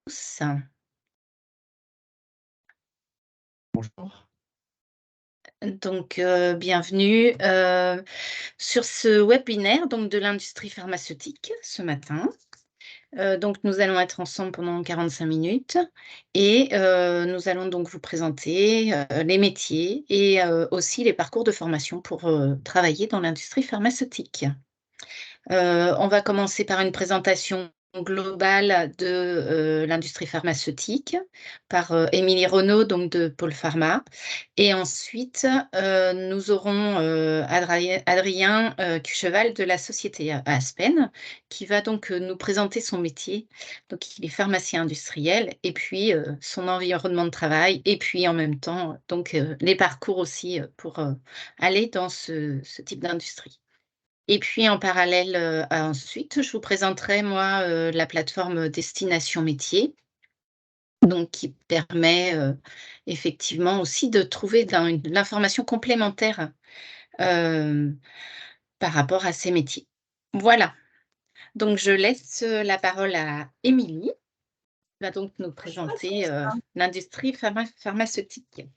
tous. Bonjour. Bienvenue sur ce webinaire de l'industrie pharmaceutique ce matin. Nous allons être ensemble pendant 45 minutes et nous allons donc vous présenter les métiers et aussi les parcours de formation pour travailler dans l'industrie pharmaceutique. On va commencer par une présentation globale de l'industrie pharmaceutique par Émilie Renaud, donc de Pôle Pharma. Et ensuite, nous aurons Adrien Cucheval de la société Aspen, qui va donc nous présenter son métier. Donc, il est pharmacien industriel et puis son environnement de travail, et puis en même temps, les parcours aussi pour aller dans ce type d'industrie. Et puis en parallèle, ensuite, je vous présenterai moi, la plateforme Destination Métiers, donc qui permet, effectivement aussi de trouver l'information complémentaire, hem, par rapport à ces métiers. Voilà, donc je laisse, la parole à Émilie, qui va donc nous Bonjour à présenter, tous. l'industrie pharmaceutique.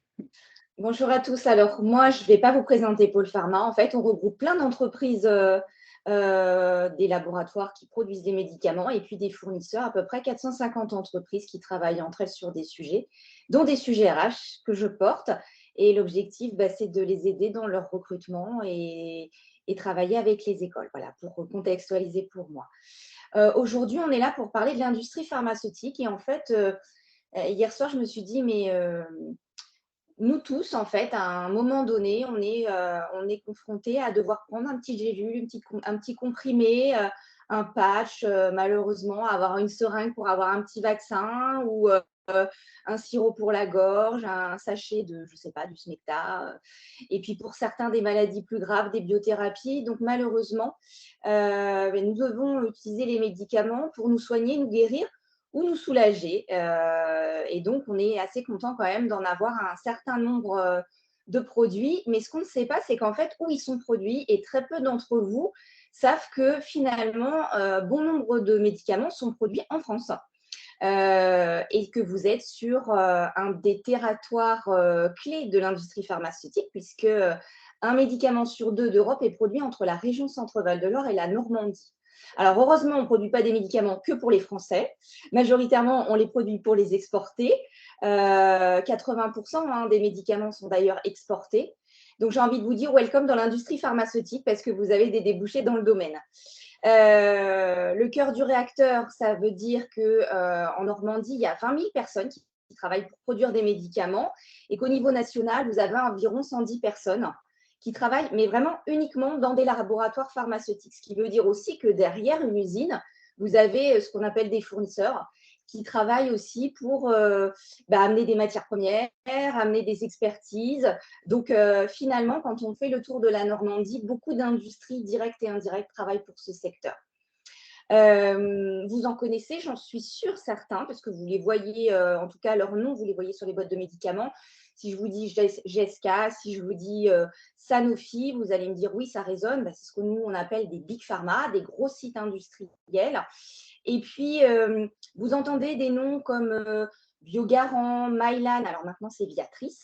Bonjour à tous. Alors moi, je ne vais pas vous présenter Pôle Pharma. En fait, on regroupe plein d'entreprises, des laboratoires qui produisent des médicaments et puis des fournisseurs, à peu près 450 entreprises qui travaillent entre elles sur des sujets, dont des sujets RH que je porte. Et l'objectif, c'est de les aider dans leur recrutement et travailler avec les écoles. Voilà, pour contextualiser pour moi. Aujourd'hui, on est là pour parler de l'industrie pharmaceutique. Et en fait, hier soir, je me suis dit, mais nous tous, en fait, à un moment donné, on est confronté à devoir prendre un petit gélule, un petit comprimé, un patch, malheureusement, avoir une seringue pour avoir un petit vaccin ou un sirop pour la gorge, un sachet de, je sais pas, du Smecta. Et puis pour certains, des maladies plus graves, des biothérapies. Donc malheureusement, nous devons utiliser les médicaments pour nous soigner, nous guérir ou nous soulager. Et donc, on est assez content quand même d'en avoir un certain nombre de produits. Mais ce qu'on ne sait pas, c'est qu'en fait, où ils sont produits, et très peu d'entre vous savent que finalement, bon nombre de médicaments sont produits en France. Et que vous êtes sur un des territoires clés de l'industrie pharmaceutique, puisque un médicament sur deux d'Europe est produit entre la région Centre-Val de Loire et la Normandie. Alors, heureusement, on ne produit pas des médicaments que pour les Français. Majoritairement, on les produit pour les exporter. 80% des médicaments sont d'ailleurs exportés. Donc, j'ai envie de vous dire welcome dans l'industrie pharmaceutique parce que vous avez des débouchés dans le domaine. Le cœur du réacteur, ça veut dire qu'en Normandie, il y a 20 000 personnes qui travaillent pour produire des médicaments et qu'au niveau national, vous avez environ 110 personnes qui travaillent, mais vraiment uniquement dans des laboratoires pharmaceutiques. Ce qui veut dire aussi que derrière une usine, vous avez ce qu'on appelle des fournisseurs qui travaillent aussi pour amener des matières premières, amener des expertises. Donc, finalement, quand on fait le tour de la Normandie, beaucoup d'industries directes et indirectes travaillent pour ce secteur. Vous en connaissez, j'en suis sûre, certains, parce que vous les voyez, en tout cas leur nom, vous les voyez sur les boîtes de médicaments. Si je vous dis GSK, si je vous dis Sanofi, vous allez me dire oui, ça résonne. C'est ce que nous, on appelle des big pharma, des gros sites industriels. Et puis, vous entendez des noms comme Biogarant, Mylan, alors maintenant c'est Viatris.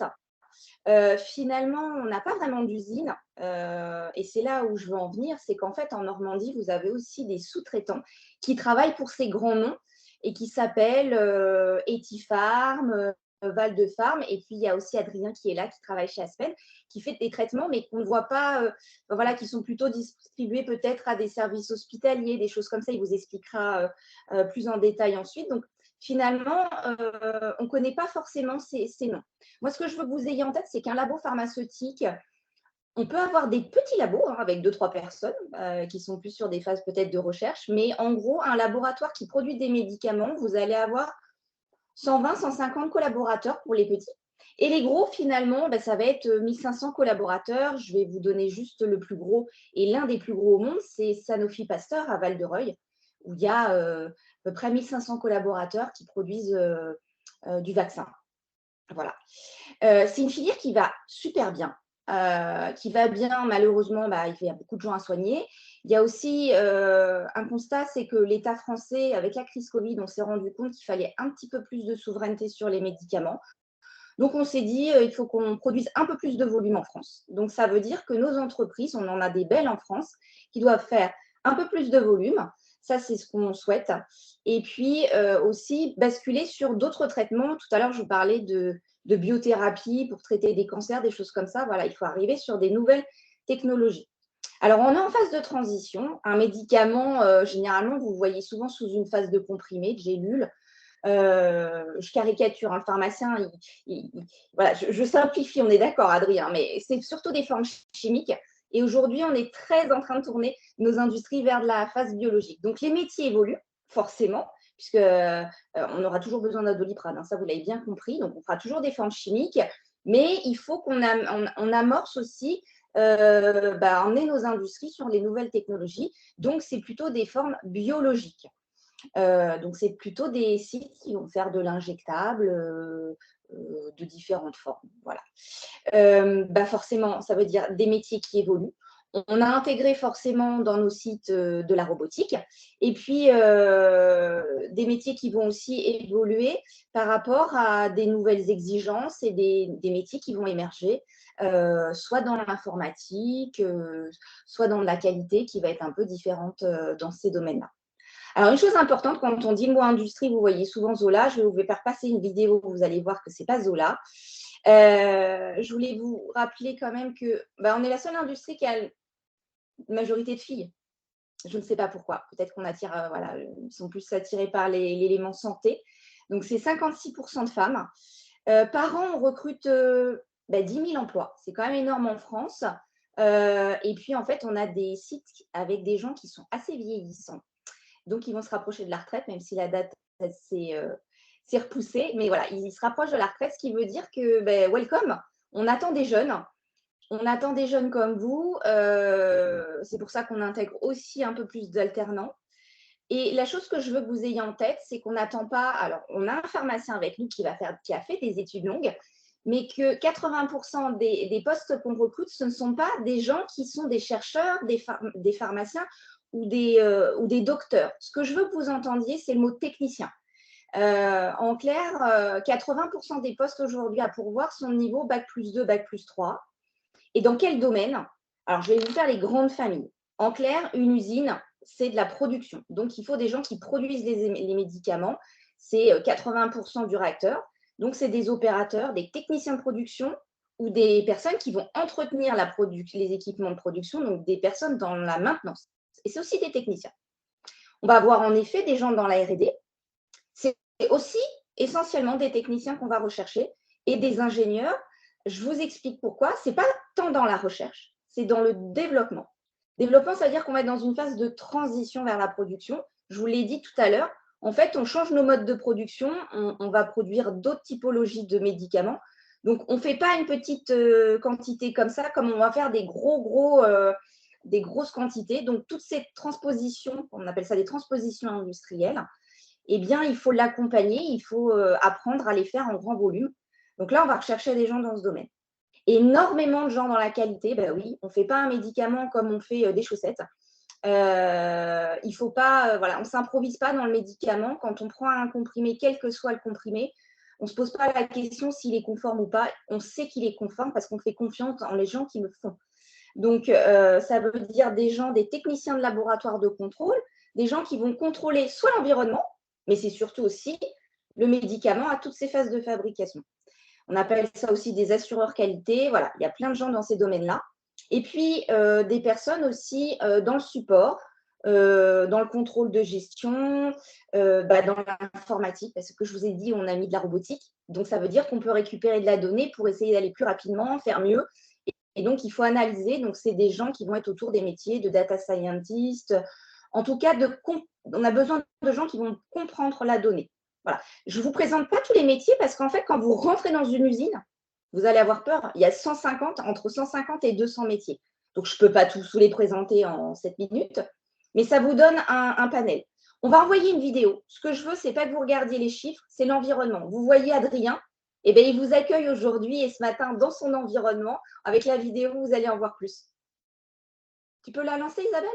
Finalement, on n'a pas vraiment d'usine. Et c'est là où je veux en venir, c'est qu'en fait, en Normandie, vous avez aussi des sous-traitants qui travaillent pour ces grands noms et qui s'appellent Etipharm, Val de Farm. Et puis, il y a aussi Adrien qui est là, qui travaille chez Aspen, qui fait des traitements, mais qu'on ne voit pas, voilà, qui sont plutôt distribués peut-être à des services hospitaliers, des choses comme ça. Il vous expliquera plus en détail ensuite. Donc, finalement, on ne connaît pas forcément ces noms. Moi, ce que je veux que vous ayez en tête, c'est qu'un labo pharmaceutique, on peut avoir des petits labos avec 2-3 personnes qui sont plus sur des phases peut-être de recherche, mais en gros, un laboratoire qui produit des médicaments, vous allez avoir 120-150 collaborateurs pour les petits. Et les gros, finalement, ça va être 1500 collaborateurs. Je vais vous donner juste le plus gros. Et l'un des plus gros au monde, c'est Sanofi Pasteur à Val-de-Reuil, où il y a à peu près 1500 collaborateurs qui produisent du vaccin. Voilà. C'est une filière qui va super bien, qui va bien, malheureusement, il y a beaucoup de gens à soigner, Il y a aussi un constat, c'est que l'État français, avec la crise Covid, on s'est rendu compte qu'il fallait un petit peu plus de souveraineté sur les médicaments. Donc, on s'est dit, il faut qu'on produise un peu plus de volume en France. Donc, ça veut dire que nos entreprises, on en a des belles en France, qui doivent faire un peu plus de volume. Ça, c'est ce qu'on souhaite. Et puis, aussi, basculer sur d'autres traitements. Tout à l'heure, je vous parlais de biothérapie pour traiter des cancers, des choses comme ça. Voilà, il faut arriver sur des nouvelles technologies. Alors, on est en phase de transition. Un médicament, généralement, vous le voyez souvent sous une phase de comprimé, de gélule. Je caricature, un pharmacien, voilà, je simplifie, on est d'accord, Adrien, mais c'est surtout des formes chimiques. Et aujourd'hui, on est très en train de tourner nos industries vers de la phase biologique. Donc, les métiers évoluent, forcément, puisque on aura toujours besoin d'un Doliprane, hein, ça, vous l'avez bien compris. Donc, on fera toujours des formes chimiques, mais il faut qu'on amorce aussi emmener nos industries sur les nouvelles technologies. Donc, c'est plutôt des formes biologiques. Donc, c'est plutôt des sites qui vont faire de l'injectable de différentes formes. Voilà. Forcément, ça veut dire des métiers qui évoluent. On a intégré forcément dans nos sites de la robotique et puis des métiers qui vont aussi évoluer par rapport à des nouvelles exigences et des métiers qui vont émerger, soit dans l'informatique, soit dans la qualité qui va être un peu différente dans ces domaines-là. Alors, une chose importante, quand on dit le mot industrie, vous voyez souvent Zola. Je vais vous faire passer une vidéo, vous allez voir que ce n'est pas Zola. Je voulais vous rappeler quand même que on est la seule industrie qui a une majorité de filles. Je ne sais pas pourquoi. Peut-être qu'on attire, ils sont plus attirés par l'élément santé. Donc, c'est 56% de femmes. Par an, on recrute 10 000 emplois. C'est quand même énorme en France. Et puis, en fait, on a des sites avec des gens qui sont assez vieillissants. Donc, ils vont se rapprocher de la retraite, même si la date s'est repoussée. Mais voilà, ils se rapprochent de la retraite, ce qui veut dire que, welcome, on attend des jeunes. On attend des jeunes comme vous. C'est pour ça qu'on intègre aussi un peu plus d'alternants. Et la chose que je veux que vous ayez en tête, c'est qu'on n'attend pas… Alors, on a un pharmacien avec nous qui a fait des études longues, mais que 80% des postes qu'on recrute, ce ne sont pas des gens qui sont des chercheurs, des pharmaciens ou des docteurs. Ce que je veux que vous entendiez, c'est le mot technicien. En clair, 80% des postes aujourd'hui à pourvoir sont de niveau Bac+2, Bac+3. Et dans quel domaine? Alors, je vais vous faire les grandes familles. En clair, une usine, c'est de la production. Donc, il faut des gens qui produisent les médicaments. C'est 80% du réacteur. Donc, c'est des opérateurs, des techniciens de production ou des personnes qui vont entretenir les équipements de production, donc des personnes dans la maintenance. Et c'est aussi des techniciens. On va avoir en effet des gens dans la R&D. C'est aussi essentiellement des techniciens qu'on va rechercher et des ingénieurs. Je vous explique pourquoi. Ce n'est pas tant dans la recherche, c'est dans le développement. Développement, ça veut dire qu'on va être dans une phase de transition vers la production. Je vous l'ai dit tout à l'heure. En fait, on change nos modes de production. On va produire d'autres typologies de médicaments. Donc, on ne fait pas une petite quantité comme ça, comme on va faire des grosses quantités. Donc, toutes ces transpositions, on appelle ça des transpositions industrielles, eh bien, il faut l'accompagner, il faut apprendre à les faire en grand volume. Donc là, on va rechercher des gens dans ce domaine. Énormément de gens dans la qualité, oui, on ne fait pas un médicament comme on fait des chaussettes. Il faut pas, on ne s'improvise pas dans le médicament. Quand on prend un comprimé, quel que soit le comprimé, on ne se pose pas la question s'il est conforme ou pas. On sait qu'il est conforme parce qu'on fait confiance en les gens qui le font. Donc, ça veut dire des techniciens de laboratoire de contrôle, des gens qui vont contrôler soit l'environnement, mais c'est surtout aussi le médicament à toutes ses phases de fabrication. On appelle ça aussi des assureurs qualité. Voilà, il y a plein de gens dans ces domaines-là. Et puis, des personnes aussi dans le support, dans le contrôle de gestion, dans l'informatique, parce que je vous ai dit, on a mis de la robotique. Donc, ça veut dire qu'on peut récupérer de la donnée pour essayer d'aller plus rapidement, faire mieux. Et donc, il faut analyser. Donc, c'est des gens qui vont être autour des métiers de data scientist. En tout cas, on a besoin de gens qui vont comprendre la donnée. Voilà. Je ne vous présente pas tous les métiers parce qu'en fait, quand vous rentrez dans une usine, vous allez avoir peur. Il y a entre 150 et 200 métiers. Donc, je ne peux pas tous les présenter en 7 minutes, mais ça vous donne un panel. On va envoyer une vidéo. Ce que je veux, ce n'est pas que vous regardiez les chiffres, c'est l'environnement. Vous voyez Adrien, il vous accueille aujourd'hui et ce matin dans son environnement. Avec la vidéo, vous allez en voir plus. Tu peux la lancer, Isabelle?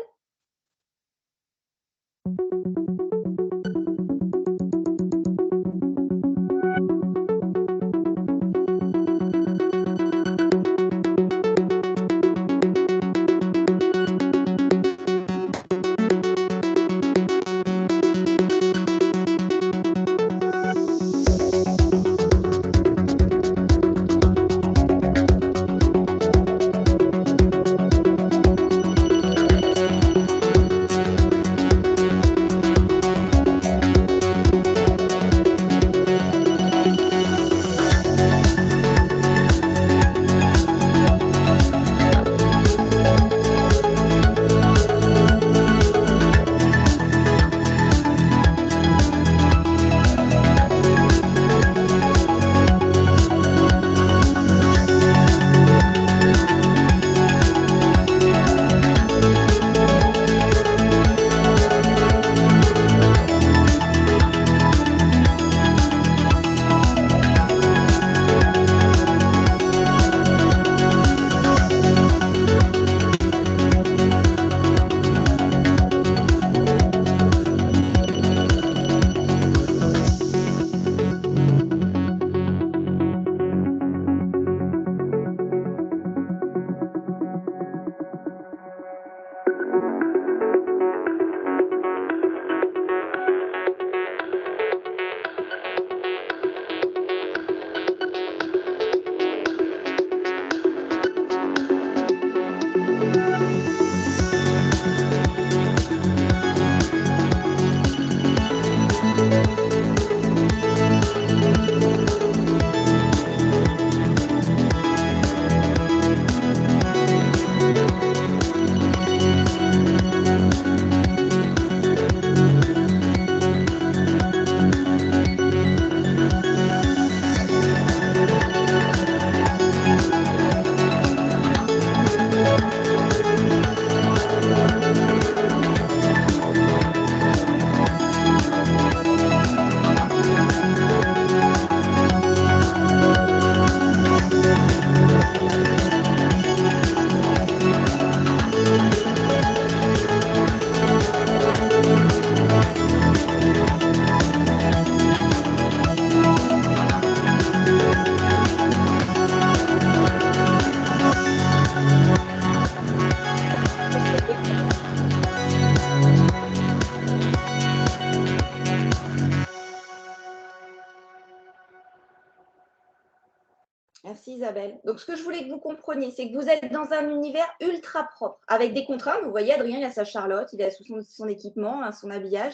Merci Isabelle. Donc, ce que je voulais que vous compreniez, c'est que vous êtes dans un univers ultra propre, avec des contraintes. Vous voyez, Adrien, il a sa Charlotte, il a son équipement, hein, son habillage.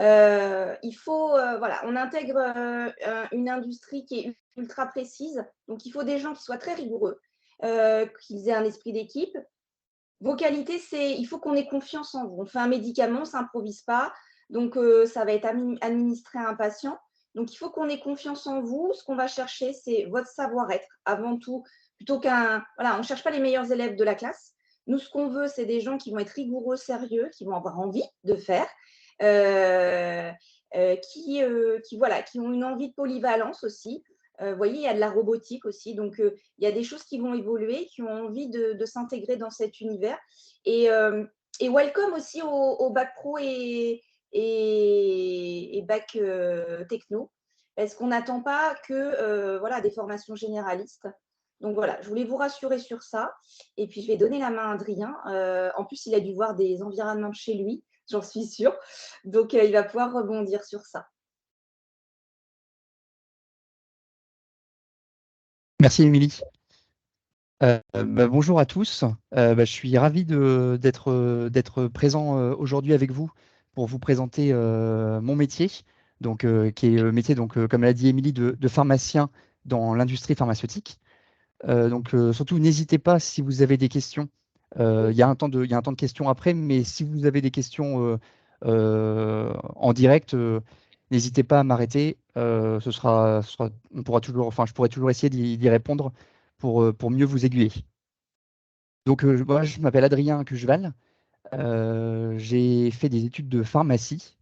Il faut, voilà, on intègre une industrie qui est ultra précise. Donc, il faut des gens qui soient très rigoureux, qu'ils aient un esprit d'équipe. Vos qualités, c'est il faut qu'on ait confiance en vous. On fait un médicament, on ne s'improvise pas. Donc, ça va être administré à un patient. Donc, il faut qu'on ait confiance en vous. Ce qu'on va chercher, c'est votre savoir-être avant tout, plutôt qu'un. Voilà, on ne cherche pas les meilleurs élèves de la classe. Nous, ce qu'on veut, c'est des gens qui vont être rigoureux, sérieux, qui vont avoir envie de faire, voilà, qui ont une envie de polyvalence aussi. Vous voyez, il y a de la robotique aussi. Donc, il y a des choses qui vont évoluer, qui ont envie de s'intégrer dans cet univers. Et, welcome aussi au bac pro et bac techno, parce qu'on n'attend pas que voilà, des formations généralistes. Donc voilà, je voulais vous rassurer sur ça. Et puis, je vais donner la main à Adrien. En plus, il a dû voir des environnements de chez lui, j'en suis sûre. Donc, il va pouvoir rebondir sur ça. Merci Émilie. Bonjour à tous. Je suis ravi d'être présent aujourd'hui avec vous pour vous présenter mon métier, donc, qui est le métier, donc, comme l'a dit Émilie, de pharmacien dans l'industrie pharmaceutique. Surtout, n'hésitez pas si vous avez des questions. Il y a un temps de questions après, mais si vous avez des questions en direct, n'hésitez pas à m'arrêter. On pourra toujours, enfin, je pourrai toujours essayer d'y répondre pour mieux vous aiguiller. Donc, moi, je m'appelle Adrien Cucheval. J'ai fait des études de pharmacie.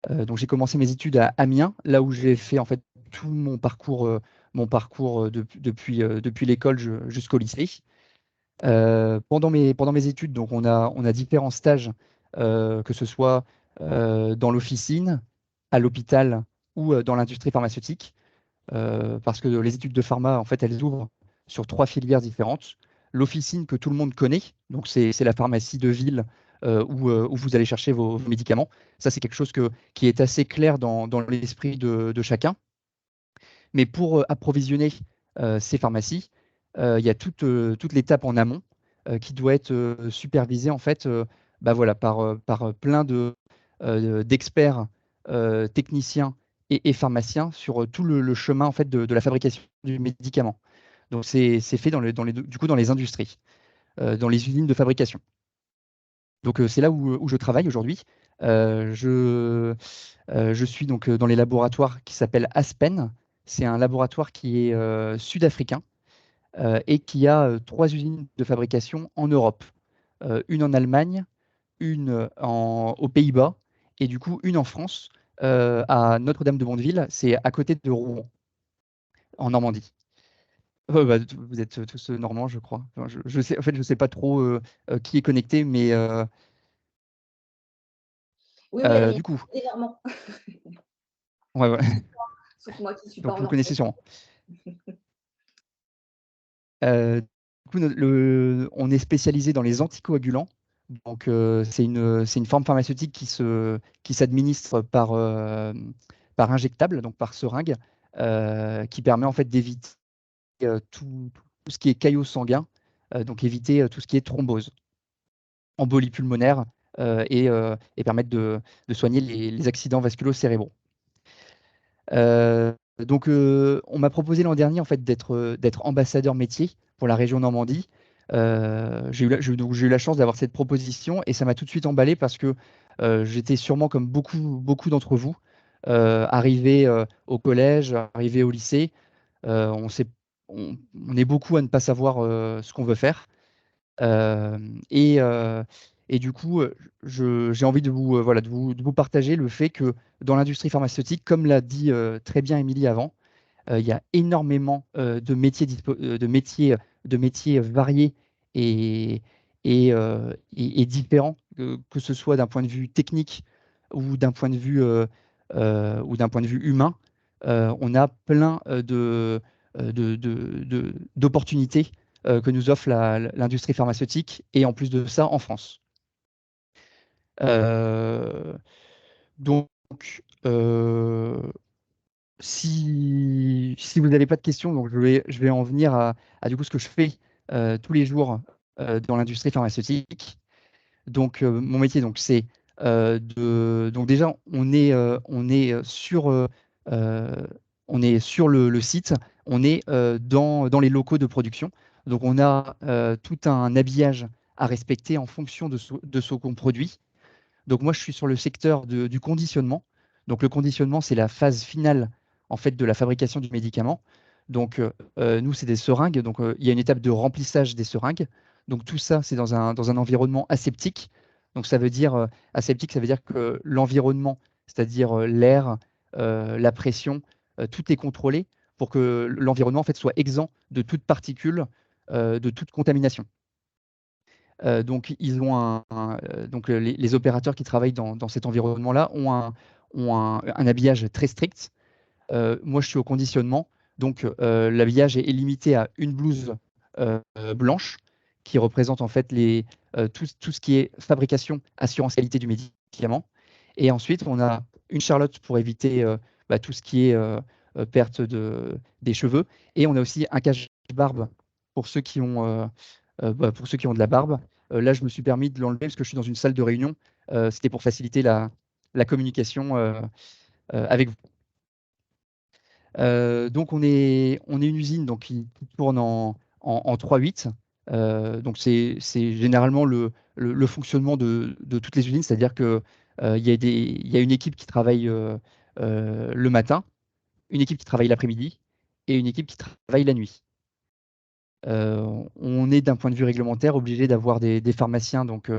Donc, j'ai commencé mes études à Amiens, là où j'ai fait en fait tout mon parcours depuis l'école jusqu'au lycée. Pendant mes études, donc on a différents stages, que ce soit dans l'officine, à l'hôpital ou dans l'industrie pharmaceutique, parce que les études de pharma, en fait, elles ouvrent sur 3 filières différentes. L'officine que tout le monde connaît, donc c'est la pharmacie de ville où vous allez chercher vos médicaments. Ça, c'est quelque chose qui est assez clair dans l'esprit de chacun. Mais pour approvisionner ces pharmacies, il y a toute l'étape en amont qui doit être supervisée en fait, bah voilà, par plein d'experts, techniciens et pharmaciens sur tout le chemin en fait de la fabrication du médicament. Donc c'est fait du coup dans les industries, dans les usines de fabrication. Donc c'est là où je travaille aujourd'hui. Je suis donc dans les laboratoires qui s'appellent Aspen. C'est un laboratoire qui est sud-africain et qui a 3 usines de fabrication en Europe. Une en Allemagne, une aux Pays-Bas et du coup une en France, à Notre-Dame-de-Bondeville. C'est à côté de Rouen, en Normandie. Bah, vous êtes tous normands, je crois. Enfin, je sais, en fait, je sais pas trop qui est connecté, mais Oui, oui, du coup, légèrement. ouais, ouais. Sauf moi qui ne suis pas Donc en vous Normandie. connaissez sûrement. Du coup, on est spécialisé dans les anticoagulants. Donc, c'est une forme pharmaceutique qui s'administre par injectable, donc par seringue, qui permet en fait d'éviter tout ce qui est caillot sanguin, donc éviter tout ce qui est thrombose, embolie pulmonaire, et permettre de soigner les accidents vasculo-cérébraux. Donc, on m'a proposé l'an dernier en fait d'être ambassadeur métier pour la région Normandie. Donc, j'ai eu la chance d'avoir cette proposition et ça m'a tout de suite emballé parce que j'étais sûrement comme beaucoup d'entre vous, arrivé au collège, arrivé au lycée. On sait, on est beaucoup à ne pas savoir ce qu'on veut faire. Euh, et, euh, et du coup, j'ai envie voilà, de vous partager le fait que dans l'industrie pharmaceutique, comme l'a dit très bien Émilie avant, il y a énormément de métiers variés et, et différents, que ce soit d'un point de vue technique ou d'un point de vue humain. On a plein d'opportunités que nous offre l'industrie pharmaceutique et en plus de ça en France. Euh, donc, euh, si vous n'avez pas de questions, donc je vais en venir à du coup ce que je fais tous les jours dans l'industrie pharmaceutique. Donc mon métier, donc c'est donc déjà euh, on est sur le site, on est dans les locaux de production. Donc on a tout un habillage à respecter en fonction de ce qu'on produit. Donc moi, je suis sur le secteur du conditionnement. Donc le conditionnement, c'est la phase finale en fait de la fabrication du médicament. Donc nous, c'est des seringues. Donc il y a une étape de remplissage des seringues. Donc tout ça, c'est dans un environnement aseptique. Donc ça veut dire aseptique, ça veut dire que l'environnement, c'est-à-dire l'air, la pression, tout est contrôlé pour que l'environnement en fait soit exempt de toute particule, de toute contamination. Donc, les opérateurs qui travaillent dans cet environnement-là ont un habillage très strict. Moi, je suis au conditionnement, donc l'habillage est limité à une blouse blanche qui représente en fait tout ce qui est fabrication, assurance qualité du médicament. Et ensuite, on a une charlotte pour éviter tout ce qui est perte des cheveux. Et on a aussi un cache-barbe pour ceux qui ont, pour ceux qui ont de la barbe. Là, je me suis permis de l'enlever parce que je suis dans une salle de réunion. C'était pour faciliter la communication avec vous. Donc, on est une usine donc, qui tourne en 3/8. Donc, c'est généralement le fonctionnement de toutes les usines, c'est-à-dire qu'il y a une équipe qui travaille le matin, une équipe qui travaille l'après-midi et une équipe qui travaille la nuit. On est d'un point de vue réglementaire obligé d'avoir des pharmaciens donc,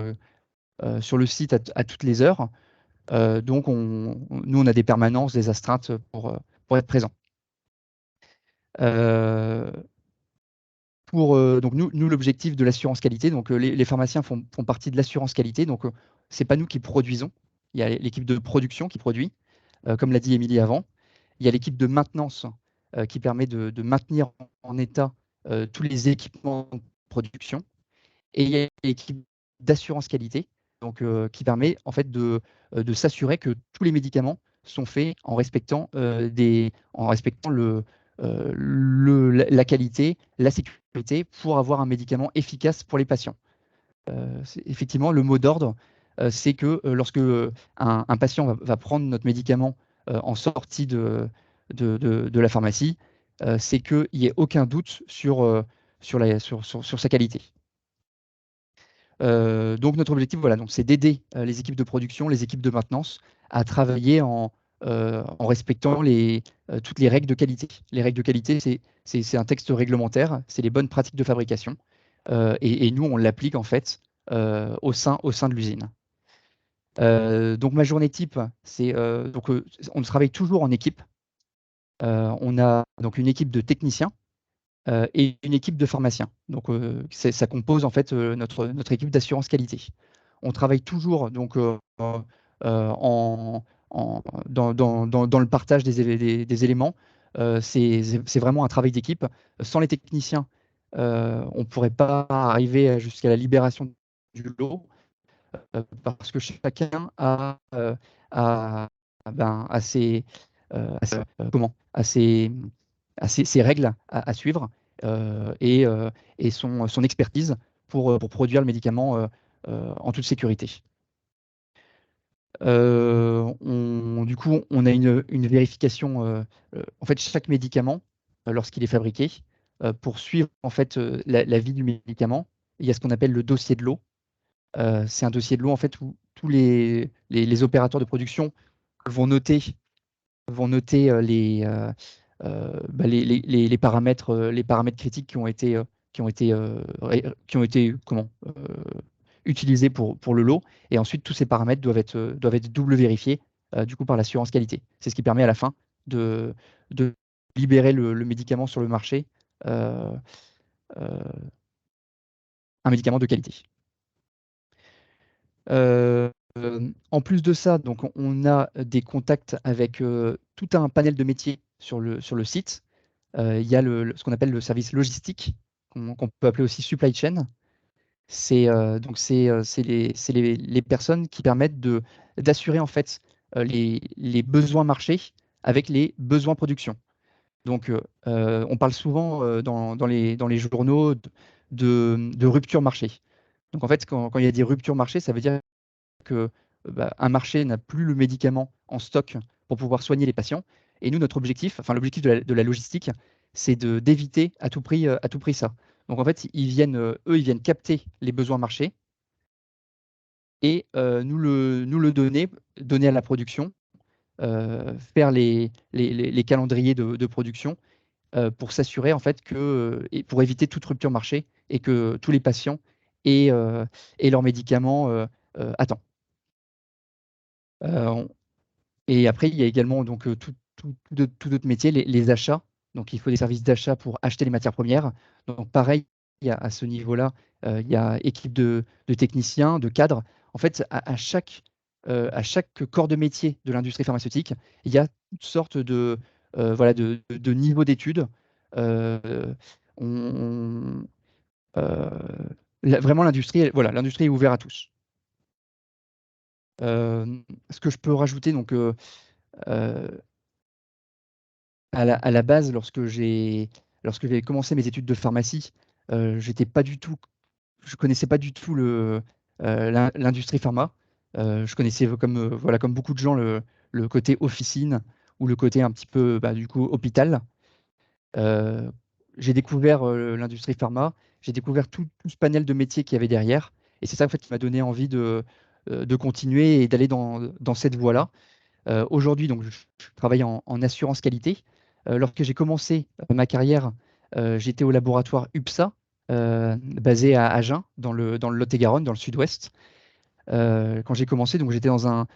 sur le site à toutes les heures. Donc, nous, on a des permanences, des astreintes pour être présents. Euh, donc nous l'objectif de l'assurance qualité, donc les pharmaciens font partie de l'assurance qualité, donc c'est pas nous qui produisons, Il y a l'équipe de production qui produit, comme l'a dit Émilie avant. Il y a l'équipe de maintenance qui permet de maintenir en état tous les équipements de production. Et il y a l'équipe d'assurance qualité, donc, qui permet en fait de s'assurer que tous les médicaments sont faits en respectant, la qualité, la sécurité pour avoir un médicament efficace pour les patients. Effectivement, le mot d'ordre, c'est que lorsque un patient va prendre notre médicament en sortie de la pharmacie, c'est qu'il n'y ait aucun doute sur sa qualité. Donc notre objectif, voilà, donc c'est d'aider les équipes de production, les équipes de maintenance à travailler en respectant toutes les règles de qualité. Les règles de qualité, c'est un texte réglementaire, c'est les bonnes pratiques de fabrication. Et nous, on l'applique en fait au sein de l'usine. Donc ma journée type, on travaille toujours en équipe. On a donc une équipe de techniciens et une équipe de pharmaciens. Donc, ça compose en fait notre équipe d'assurance qualité. On travaille toujours donc, dans le partage des éléments. C'est vraiment un travail d'équipe. Sans les techniciens, on ne pourrait pas arriver jusqu'à la libération du lot parce que chacun a, ben, a ses, ses règles à suivre et son expertise pour produire le médicament en toute sécurité. Du coup, on a une vérification. En fait, chaque médicament, lorsqu'il est fabriqué, pour suivre en fait la vie du médicament, il y a ce qu'on appelle le dossier de lot. C'est un dossier de lot en fait où tous les opérateurs de production vont noter les paramètres, critiques qui ont été utilisés pour le lot. Et ensuite, tous ces paramètres doivent être double vérifiés du coup par l'assurance qualité. C'est ce qui permet à la fin de libérer le médicament sur le marché, un médicament de qualité. En plus de ça, donc on a des contacts avec tout un panel de métiers sur le site. Il y a ce qu'on appelle le service logistique, qu'on peut appeler aussi supply chain. C'est les personnes qui permettent d'assurer en fait les besoins marchés avec les besoins production. Donc, on parle souvent dans les journaux de rupture marché. Donc, en fait, quand il y a des ruptures marché, ça veut dire que un marché n'a plus le médicament en stock pour pouvoir soigner les patients. Et nous, notre objectif, enfin l'objectif de la logistique, c'est d'éviter à tout prix ça. Donc en fait, eux, ils viennent capter les besoins marchés et nous le donner à la production, faire les calendriers de production pour s'assurer en fait et pour éviter toute rupture marché et que tous les patients aient leurs médicaments à temps. Et après, il y a également donc, tout d'autres métiers, les achats. Donc, il faut des services d'achat pour acheter les matières premières. Donc, pareil, à ce niveau-là, il y a équipe de techniciens, de cadres. En fait, à chaque corps de métier de l'industrie pharmaceutique, il y a toutes sortes de niveaux d'études. Euh, on- euh, Vraiment, l'industrie est ouverte à tous. Ce que je peux rajouter, donc, euh, à la base, lorsque j'ai commencé mes études de pharmacie, j'étais pas du tout, je connaissais pas du tout l'industrie pharma. Je connaissais comme beaucoup de gens le côté officine ou le côté un petit peu du coup hôpital. Euh, j'ai découvert l'industrie pharma, j'ai découvert tout ce panel de métiers qu'il y avait derrière, et c'est ça en fait qui m'a donné envie de continuer et d'aller dans cette voie-là. Aujourd'hui, donc, je travaille en assurance qualité. Lorsque j'ai commencé ma carrière, j'étais au laboratoire UPSA, basé à Agen, dans le Lot-et-Garonne, dans le sud-ouest. Quand j'ai commencé, donc, j'étais dans un,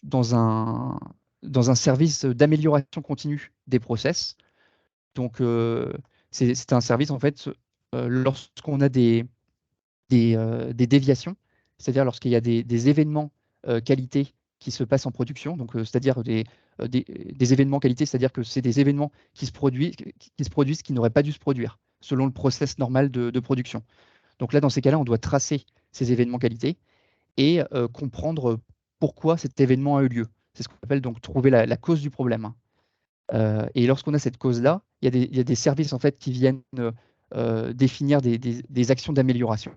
dans un service d'amélioration continue des process. Donc, c'est un service, en fait, lorsqu'on a des déviations, c'est-à-dire lorsqu'il y a des événements qualité qui se passent en production, donc c'est-à-dire des événements qualité, c'est-à-dire que c'est des événements qui se produisent qui n'auraient pas dû se produire selon le process normal de production. Donc là, dans ces cas-là, on doit tracer ces événements qualité et comprendre pourquoi cet événement a eu lieu. C'est ce qu'on appelle donc trouver la cause du problème. Et lorsqu'on a cette cause-là, il y a des services en fait qui viennent définir des actions d'amélioration.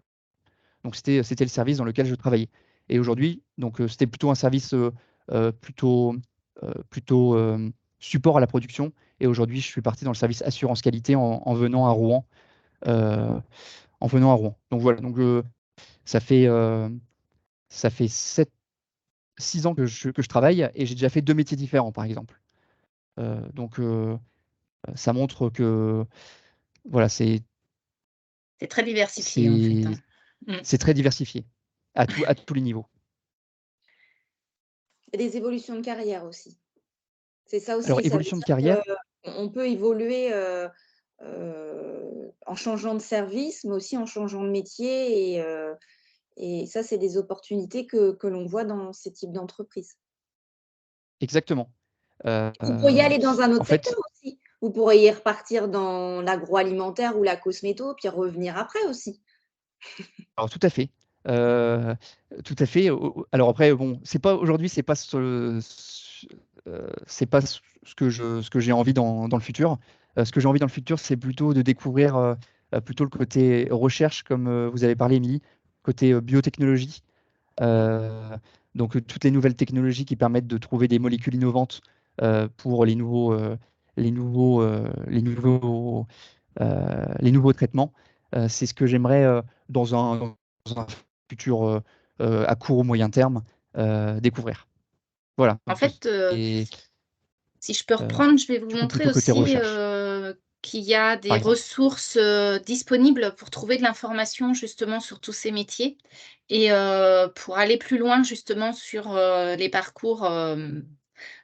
Donc c'était le service dans lequel je travaillais. Et aujourd'hui, donc c'était plutôt un service plutôt support à la production. Et aujourd'hui, je suis parti dans le service assurance qualité en venant à Rouen. Donc voilà, donc ça fait 6 ans que je travaille et j'ai déjà fait 2 métiers différents, par exemple. Donc ça montre que voilà, C'est très diversifié, en fait. c'est très diversifié à tous les niveaux. Et des évolutions de carrière aussi. C'est ça aussi. Alors, Ça veut évolution de dire carrière, qu'on peut évoluer en changeant de service, mais aussi en changeant de métier. Et ça, c'est des opportunités que l'on voit dans ces types d'entreprises. exactement. Vous pourriez aller dans un En autre secteur fait, aussi. Vous pourriez repartir dans l'agroalimentaire ou la cosméto, puis revenir après aussi. alors tout à fait. Tout à fait. Alors après, bon, c'est pas aujourd'hui, c'est pas ce que j'ai envie dans le futur. Ce que j'ai envie dans le futur, c'est plutôt de découvrir plutôt le côté recherche, comme vous avez parlé, Émilie, côté biotechnologie. Euh, donc toutes les nouvelles technologies qui permettent de trouver des molécules innovantes pour les nouveaux traitements. C'est ce que j'aimerais dans un futur à court ou moyen terme découvrir. Voilà. En Donc fait, c'est si je peux euh, reprendre, je vais vous du coup montrer plutôt côté aussi recherche, qu'il y a par des exemple. ressources disponibles pour trouver de l'information justement sur tous ces métiers et pour aller plus loin justement sur les parcours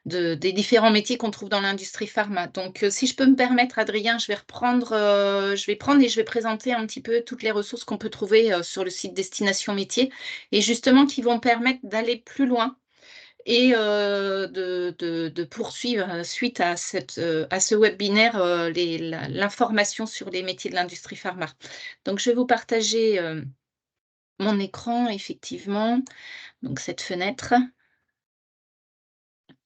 des différents métiers qu'on trouve dans l'industrie pharma. Donc, si je peux me permettre, Adrien, je vais prendre et je vais présenter un petit peu toutes les ressources qu'on peut trouver sur le site Destination Métier et justement qui vont permettre d'aller plus loin et de poursuivre suite à ce webinaire l'information sur les métiers de l'industrie pharma. Donc, je vais vous partager mon écran, effectivement. Donc, cette fenêtre.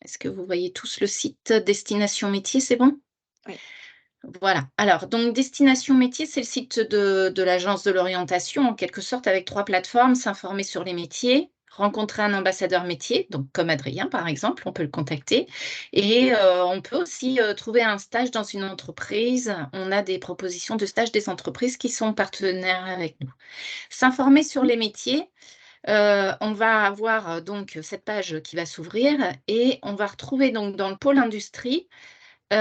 Est-ce que vous voyez tous le site Destination Métier, c'est bon? Oui. Voilà. Alors, donc, Destination Métier, c'est le site de l'agence de l'orientation, en quelque sorte, avec 3 plateformes: s'informer sur les métiers, rencontrer un ambassadeur métier, donc comme Adrien, par exemple, on peut le contacter. Et on peut aussi trouver un stage dans une entreprise. On a des propositions de stage des entreprises qui sont partenaires avec nous. S'informer sur les métiers. On va avoir donc cette page qui va s'ouvrir et on va retrouver donc dans le pôle industrie tout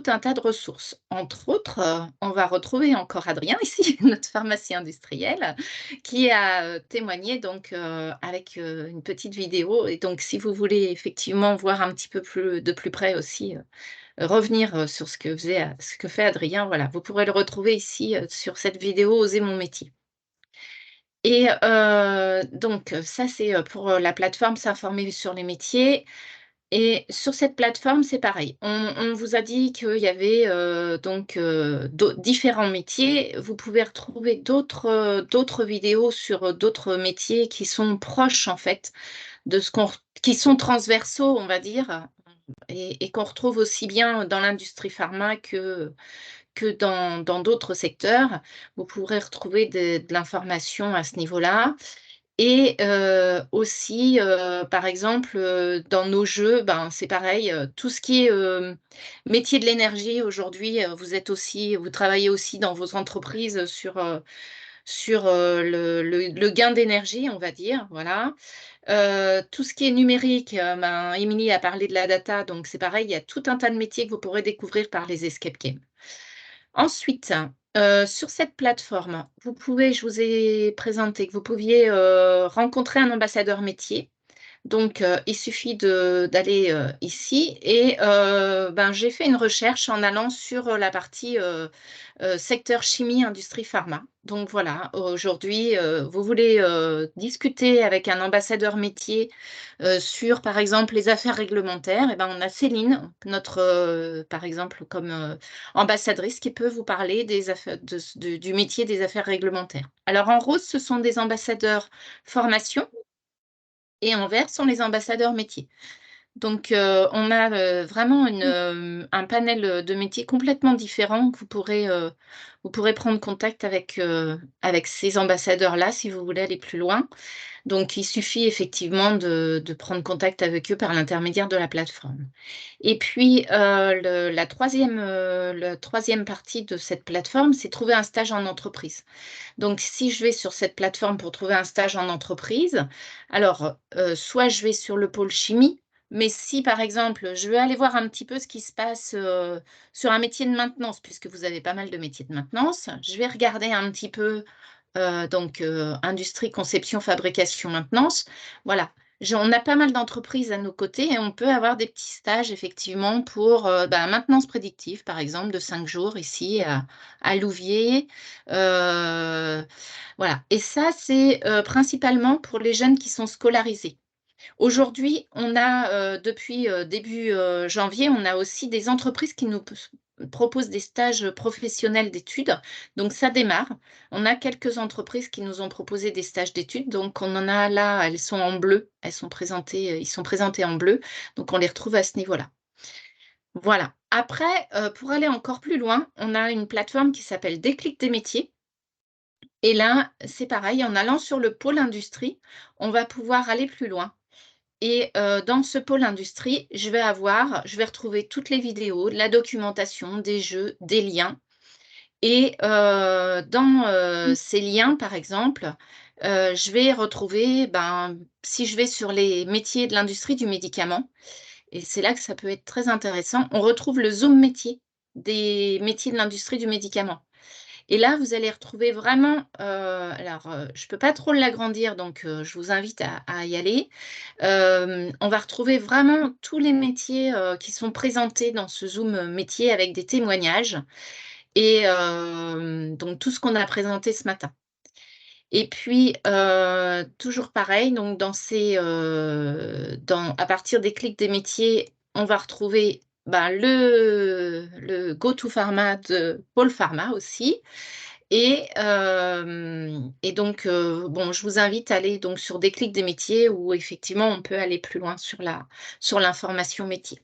un tas de ressources. Entre autres, on va retrouver encore Adrien ici, notre pharmacien industriel, qui a témoigné donc avec une petite vidéo. Et donc, si vous voulez effectivement voir un petit peu de plus près aussi, revenir sur ce que fait Adrien, voilà, vous pourrez le retrouver ici sur cette vidéo Oser mon métier. Et donc ça, c'est pour la plateforme S'informer sur les métiers. Et sur cette plateforme, c'est pareil. On vous a dit qu'il y avait donc différents métiers. Vous pouvez retrouver d'autres vidéos sur d'autres métiers qui sont proches, en fait, qui sont transversaux, on va dire, et qu'on retrouve aussi bien dans l'industrie pharma que dans d'autres secteurs. Vous pourrez retrouver de l'information à ce niveau-là. Et aussi, par exemple, dans nos jeux, ben, c'est pareil, tout ce qui est métier de l'énergie aujourd'hui, vous travaillez aussi dans vos entreprises sur le gain d'énergie, on va dire, voilà. Tout ce qui est numérique, ben, Émilie a parlé de la data, donc c'est pareil, il y a tout un tas de métiers que vous pourrez découvrir par les escape games. Ensuite, sur cette plateforme, je vous ai présenté que vous pouviez rencontrer un ambassadeur métier. Donc, il suffit d'aller ici et j'ai fait une recherche en allant sur la partie secteur chimie, industrie, pharma. Donc voilà, aujourd'hui, vous voulez discuter avec un ambassadeur métier sur, par exemple, les affaires réglementaires. Et ben, on a Céline, notre, par exemple, comme ambassadrice, qui peut vous parler des affaires, du métier des affaires réglementaires. Alors, en rose, ce sont des ambassadeurs formation et en vert sont les ambassadeurs métiers. Donc, on a vraiment un panel de métiers complètement différents que vous pourrez prendre contact avec ces ambassadeurs-là si vous voulez aller plus loin. Donc, il suffit effectivement de prendre contact avec eux par l'intermédiaire de la plateforme. Et puis, la troisième partie de cette plateforme, c'est trouver un stage en entreprise. Donc, si je vais sur cette plateforme pour trouver un stage en entreprise, alors, soit je vais sur le pôle chimie, mais si, par exemple, je veux aller voir un petit peu ce qui se passe sur un métier de maintenance, puisque vous avez pas mal de métiers de maintenance, je vais regarder un petit peu industrie, conception, fabrication, maintenance. Voilà. On a pas mal d'entreprises à nos côtés et on peut avoir des petits stages effectivement pour maintenance prédictive, par exemple, de 5 jours ici à Louviers. Voilà. Et ça, c'est principalement pour les jeunes qui sont scolarisés. Aujourd'hui, on a, depuis début janvier, on a aussi des entreprises qui nous proposent des stages professionnels d'études. Donc, ça démarre. On a quelques entreprises qui nous ont proposé des stages d'études. Donc, on en a là, elles sont en bleu. Elles sont présentées, ils sont présentés en bleu. Donc, on les retrouve à ce niveau-là. Voilà. Après, pour aller encore plus loin, on a une plateforme qui s'appelle Déclic des métiers. Et là, c'est pareil, en allant sur le pôle industrie, on va pouvoir aller plus loin. Et dans ce pôle industrie, je vais retrouver toutes les vidéos, de la documentation, des jeux, des liens. Et dans ces liens, par exemple, je vais retrouver, si je vais sur les métiers de l'industrie du médicament, et c'est là que ça peut être très intéressant, on retrouve le zoom métier des métiers de l'industrie du médicament. Et là, vous allez retrouver vraiment, je ne peux pas trop l'agrandir, donc je vous invite à y aller. On va retrouver vraiment tous les métiers qui sont présentés dans ce Zoom métier avec des témoignages et donc tout ce qu'on a présenté ce matin. Et puis, toujours pareil, donc à partir des clics des métiers, on va retrouver le Go-to-Pharma de Pôle Pharma aussi. Et donc, je vous invite à aller donc sur Déclic des métiers où effectivement, on peut aller plus loin sur l'information métier.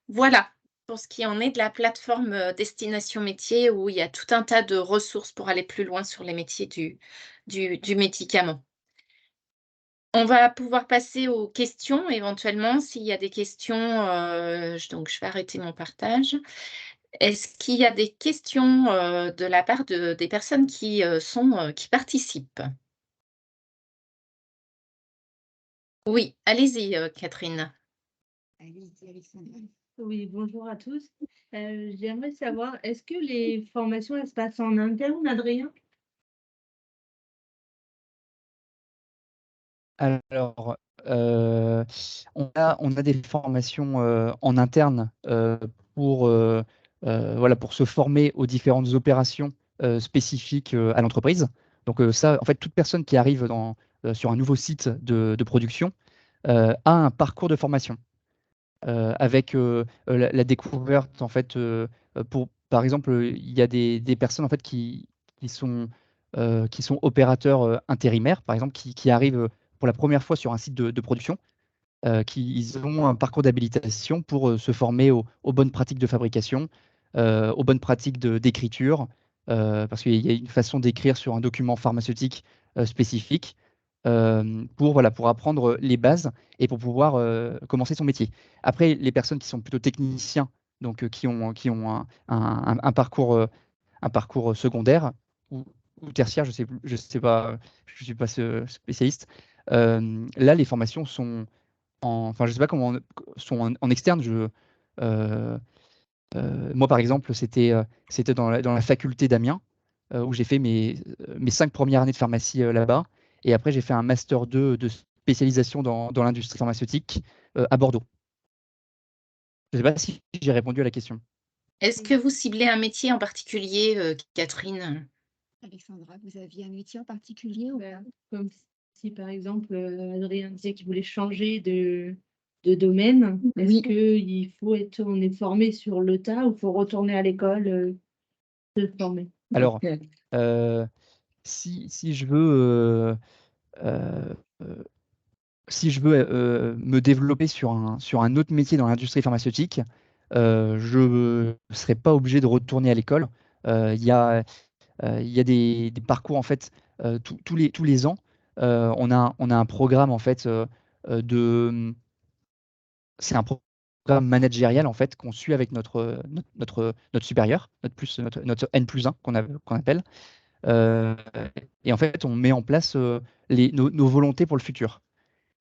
Voilà, pour ce qui en est de la plateforme Destination Métier où il y a tout un tas de ressources pour aller plus loin sur les métiers du médicament. On va pouvoir passer aux questions éventuellement. S'il y a des questions, donc je vais arrêter mon partage. Est-ce qu'il y a des questions de la part des personnes qui participent? Oui, allez-y, Catherine. Allez-y, Alexandra. Oui, bonjour à tous. J'aimerais savoir, est-ce que les formations, elles se passent en interne, Adrien? Alors, on a des formations en interne pour se former aux différentes opérations spécifiques à l'entreprise. Donc ça, en fait, toute personne qui arrive sur un nouveau site de production a un parcours de formation avec la découverte, en fait, par exemple, il y a des personnes en fait qui sont, qui sont opérateurs intérimaires, par exemple, qui arrivent pour la première fois sur un site de production, ils ont un parcours d'habilitation pour se former aux bonnes pratiques de fabrication, aux bonnes pratiques d'écriture, parce qu'il y a une façon d'écrire sur un document pharmaceutique spécifique pour apprendre les bases et pour pouvoir commencer son métier. Après, les personnes qui sont plutôt techniciens, donc qui ont un parcours, secondaire ou tertiaire, je sais pas, je suis pas spécialiste. Là, les formations sont enfin, je sais pas comment sont en externe. Moi, par exemple, c'était dans la faculté d'Amiens où j'ai fait mes 5 premières années de pharmacie là-bas. Et après, j'ai fait un master 2 de spécialisation dans l'industrie pharmaceutique à Bordeaux. Je ne sais pas si j'ai répondu à la question. Est-ce que vous ciblez un métier en particulier, Catherine? Alexandra, vous aviez un métier en particulier ou pas? Comme si, par exemple, Adrien disait qu'il voulait changer de domaine, est-ce Oui. on est formé sur le tas ou il faut retourner à l'école, se former? Alors, Ok. si je veux, euh, euh, si je veux me développer sur un autre métier dans l'industrie pharmaceutique, je ne serai pas obligé de retourner à l'école. Il y a des parcours, en fait, tous les ans. On a un programme, en fait, c'est un programme managérial, en fait, qu'on suit avec notre supérieur, notre N+1 qu'on appelle. Euh, et en fait, on met en place nos volontés pour le futur.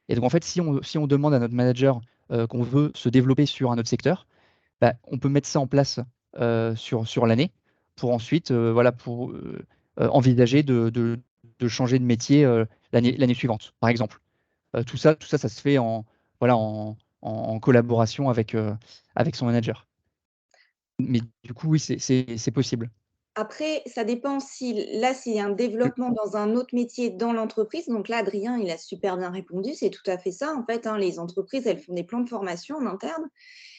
Et donc, en fait, si on demande à notre manager qu'on veut se développer sur un autre secteur, bah, on peut mettre ça en place sur l'année pour ensuite envisager de changer de métier l'année suivante, par exemple. Tout ça se fait en collaboration avec son manager. Mais du coup, oui, c'est possible. Après, ça dépend si là, s'il y a un développement dans un autre métier dans l'entreprise. Donc là, Adrien, il a super bien répondu. C'est tout à fait ça, en fait, hein. Les entreprises, elles font des plans de formation en interne.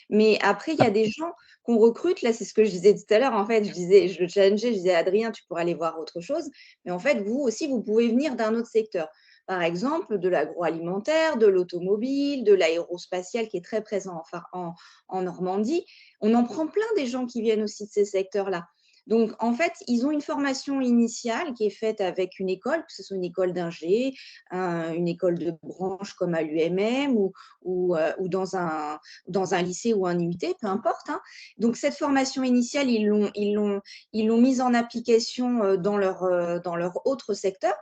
Mais après, il y a des gens qu'on recrute. Là, c'est ce que je disais tout à l'heure. En fait, je le challengeais, je disais, Adrien, tu pourrais aller voir autre chose. Mais en fait, vous aussi, vous pouvez venir d'un autre secteur. Par exemple, de l'agroalimentaire, de l'automobile, de l'aérospatial qui est très présent en Normandie. On en prend plein des gens qui viennent aussi de ces secteurs-là. Donc, en fait, ils ont une formation initiale qui est faite avec une école, que ce soit une école d'ingé, une école de branche comme à l'UMM ou dans un lycée ou un IUT, peu importe, hein. Donc, cette formation initiale, ils l'ont mise en application dans leur autre secteur.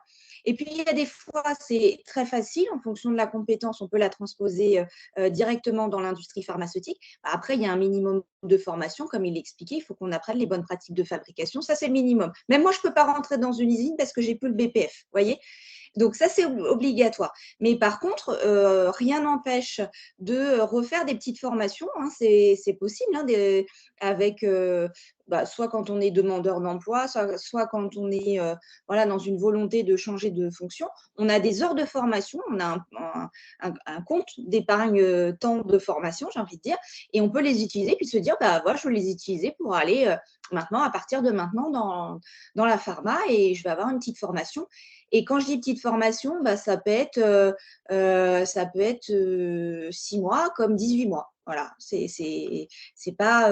Et puis, il y a des fois, c'est très facile. En fonction de la compétence, on peut la transposer directement dans l'industrie pharmaceutique. Après, il y a un minimum de formation, comme il l'expliquait. Il faut qu'on apprenne les bonnes pratiques de fabrication. Ça, c'est le minimum. Même moi, je ne peux pas rentrer dans une usine parce que j'ai plus le BPF. Vous voyez ? Donc, ça, c'est obligatoire. Mais par contre, rien n'empêche de refaire des petites formations, hein. C'est possible, hein, avec soit quand on est demandeur d'emploi, soit quand on est dans une volonté de changer de fonction. On a des heures de formation, on a un compte d'épargne temps de formation, j'ai envie de dire, et on peut les utiliser puis se dire, voilà, je vais les utiliser pour aller maintenant, à partir de maintenant, dans la pharma et je vais avoir une petite formation. Et quand je dis petite formation, ça peut être 6 mois comme 18 mois. Voilà, c'est pas.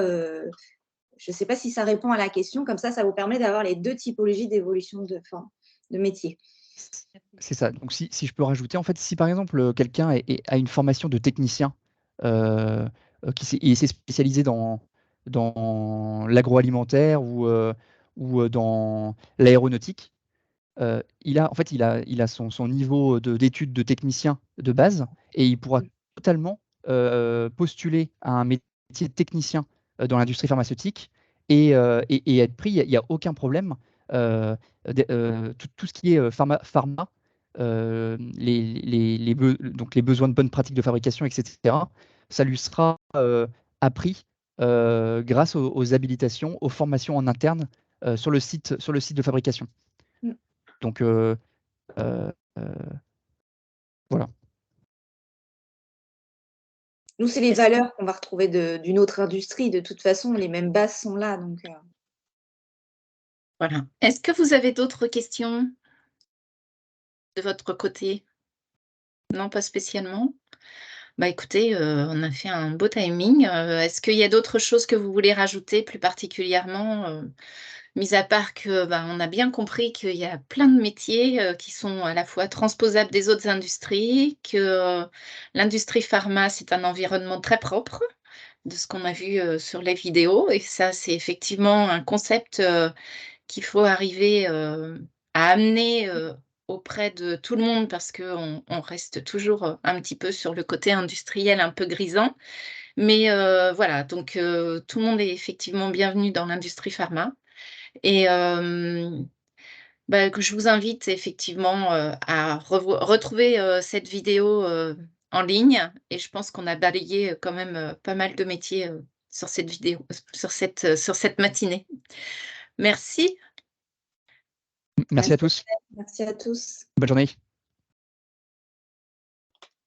Je ne sais pas si ça répond à la question. Comme ça vous permet d'avoir les deux typologies d'évolution de métier. C'est ça. Donc, si je peux rajouter, en fait, si par exemple quelqu'un a une formation de technicien et s'est spécialisé dans l'agroalimentaire ou dans l'aéronautique, il a son niveau d'études de technicien de base et il pourra totalement postuler à un métier de technicien dans l'industrie pharmaceutique et être pris. Il n'y a aucun problème. Tout ce qui est pharma, donc les besoins de bonnes pratiques de fabrication, etc., ça lui sera appris grâce aux habilitations, aux formations en interne sur le site de fabrication. Donc, voilà. Nous, c'est les valeurs qu'on va retrouver d'une autre industrie. De toute façon, les mêmes bases sont là. Donc, Voilà. Est-ce que vous avez d'autres questions de votre côté? Non, pas spécialement? Écoutez, on a fait un beau timing. Est-ce qu'il y a d'autres choses que vous voulez rajouter plus particulièrement, mis à part que, on a bien compris qu'il y a plein de métiers, qui sont à la fois transposables des autres industries, que l'industrie pharma, c'est un environnement très propre, de ce qu'on a vu, sur les vidéos et ça, c'est effectivement un concept, qu'il faut arriver, à amener, auprès de tout le monde parce qu'on reste toujours, un petit peu sur le côté industriel un peu grisant. Mais, voilà, donc, tout le monde est effectivement bienvenu dans l'industrie pharma et que je vous invite effectivement à retrouver cette vidéo en ligne. Et je pense qu'on a balayé quand même pas mal de métiers sur cette vidéo, sur cette matinée. Merci. Merci à tous. Merci à tous. Bonne journée.